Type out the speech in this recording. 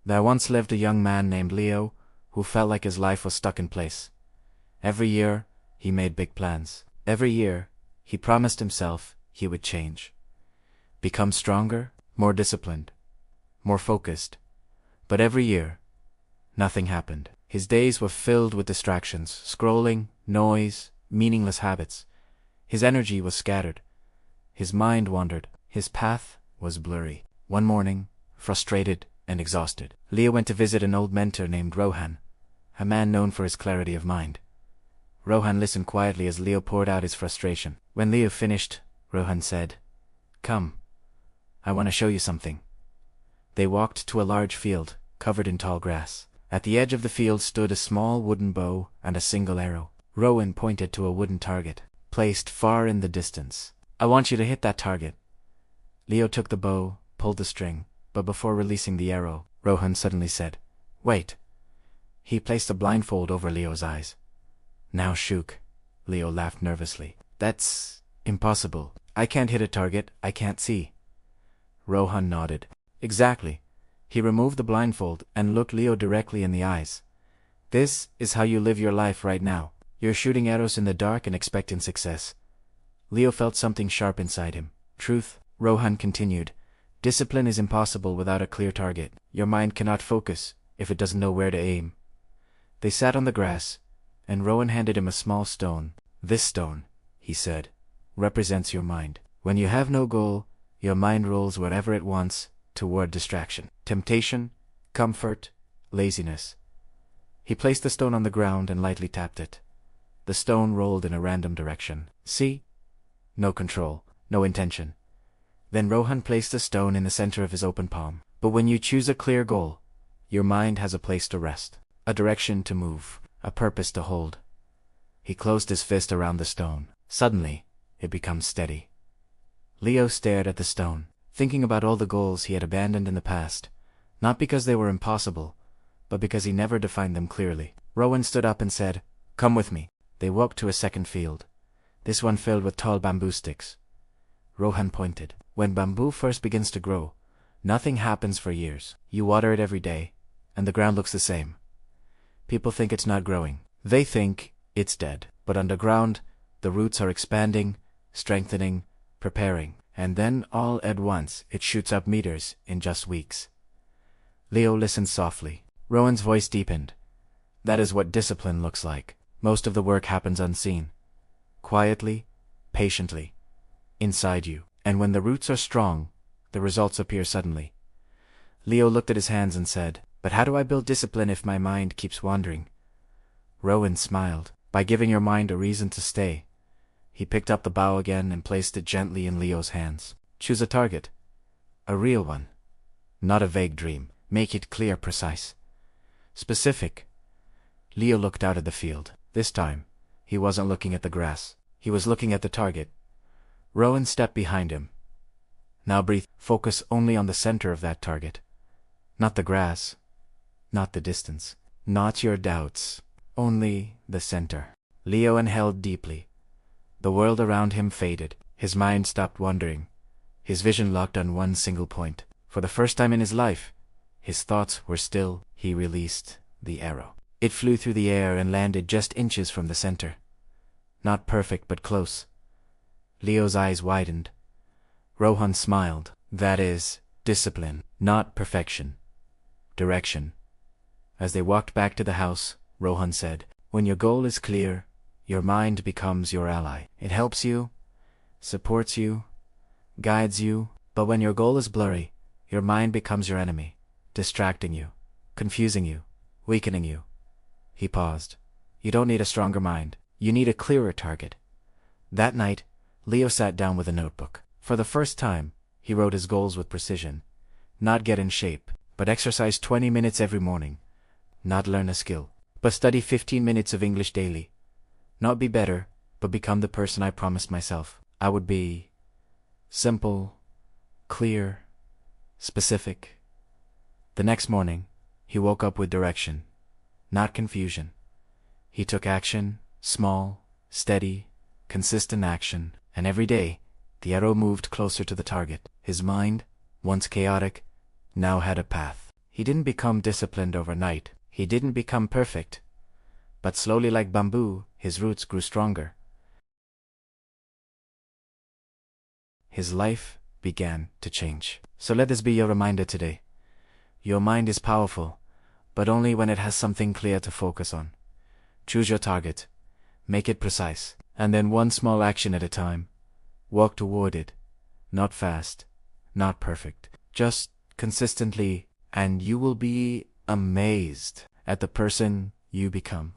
There once lived a young man named Leo who felt like his life was stuck in place. Every year, he made big plans. Every year, he promised himself he would change. Become stronger, more disciplined, more focused. But every year, nothing happened. His days were filled with distractions, scrolling, noise, meaningless habits. His energy was scattered. His mind wandered. His path was blurry. One morning, frustrated and exhausted, Leo went to visit an old mentor named Rohan, a man known for his clarity of mind. Rohan listened quietly as Leo poured out his frustration. When Leo finished, Rohan said, "Come, I want to show you something." They walked to a large field, covered in tall grass. At the edge of the field stood a small wooden bow and a single arrow. Rohan pointed to a wooden target, placed far in the distance. "I want you to hit that target." Leo took the bow, pulled the string, but before releasing the arrow, Rohan suddenly said, "Wait." He placed a blindfold over Leo's eyes. Now shook. Leo laughed nervously. "That's impossible. I can't hit a target I can't see." Rohan nodded. "Exactly." He removed the blindfold and looked Leo directly in the eyes. "This is how you live your life right now. You're shooting arrows in the dark and expecting success." Leo felt something sharp inside him. "Truth," Rohan continued. "Discipline is impossible without a clear target. Your mind cannot focus if it doesn't know where to aim." They sat on the grass, and Rohan handed him a small stone. "This stone," he said, "represents your mind. When you have no goal, your mind rolls wherever it wants, toward distraction, temptation, comfort, laziness." He placed the stone on the ground and lightly tapped it. The stone rolled in a random direction. "See? No control, no intention." Then Rohan placed the stone in the center of his open palm. "But when you choose a clear goal, your mind has a place to rest, a direction to move, a purpose to hold." He closed his fist around the stone. Suddenly, it becomes steady. Leo stared at the stone, thinking about all the goals he had abandoned in the past, not because they were impossible, but because he never defined them clearly. Rohan stood up and said, "Come with me." They walked to a second field, this one filled with tall bamboo sticks. Rohan pointed. "When bamboo first begins to grow, nothing happens for years. You water it every day, and the ground looks the same. People think it's not growing. They think it's dead. But underground, the roots are expanding, strengthening, preparing. And then, all at once, it shoots up meters in just weeks." Leo listened softly. Rohan's voice deepened. "That is what discipline looks like. Most of the work happens unseen. Quietly, patiently, inside you. And when the roots are strong, the results appear suddenly." Leo looked at his hands and said, "But how do I build discipline if my mind keeps wandering?" Rohan smiled. "By giving your mind a reason to stay." He picked up the bow again and placed it gently in Leo's hands. "Choose a target. A real one. Not a vague dream. Make it clear, precise, specific." Leo looked out at the field. This time, he wasn't looking at the grass. He was looking at the target. Rohan stepped behind him. "Now breathe. Focus only on the center of that target. Not the grass. Not the distance. Not your doubts. Only the center." Leo inhaled deeply. The world around him faded. His mind stopped wandering. His vision locked on one single point. For the first time in his life, his thoughts were still. He released the arrow. It flew through the air and landed just inches from the center. Not perfect, but close. Leo's eyes widened. Rohan smiled. "That is discipline, not perfection. Direction." As they walked back to the house, Rohan said, "When your goal is clear, your mind becomes your ally. It helps you, supports you, guides you. But when your goal is blurry, your mind becomes your enemy, distracting you, confusing you, weakening you." He paused. "You don't need a stronger mind. You need a clearer target." That night, Leo sat down with a notebook. For the first time, he wrote his goals with precision. Not get in shape, but exercise 20 minutes every morning. Not learn a skill, but study 15 minutes of English daily. Not be better, but become the person I promised myself I would be. Simple, clear, specific. The next morning, he woke up with direction, not confusion. He took action, small, steady, consistent action, and every day, the arrow moved closer to the target. His mind, once chaotic, now had a path. He didn't become disciplined overnight. He didn't become perfect. But slowly, like bamboo, his roots grew stronger. His life began to change. So let this be your reminder today. Your mind is powerful, but only when it has something clear to focus on. Choose your target, make it precise, and then one small action at a time. Walk toward it. Not fast, not perfect, just consistently, and you will be amazed at the person you become.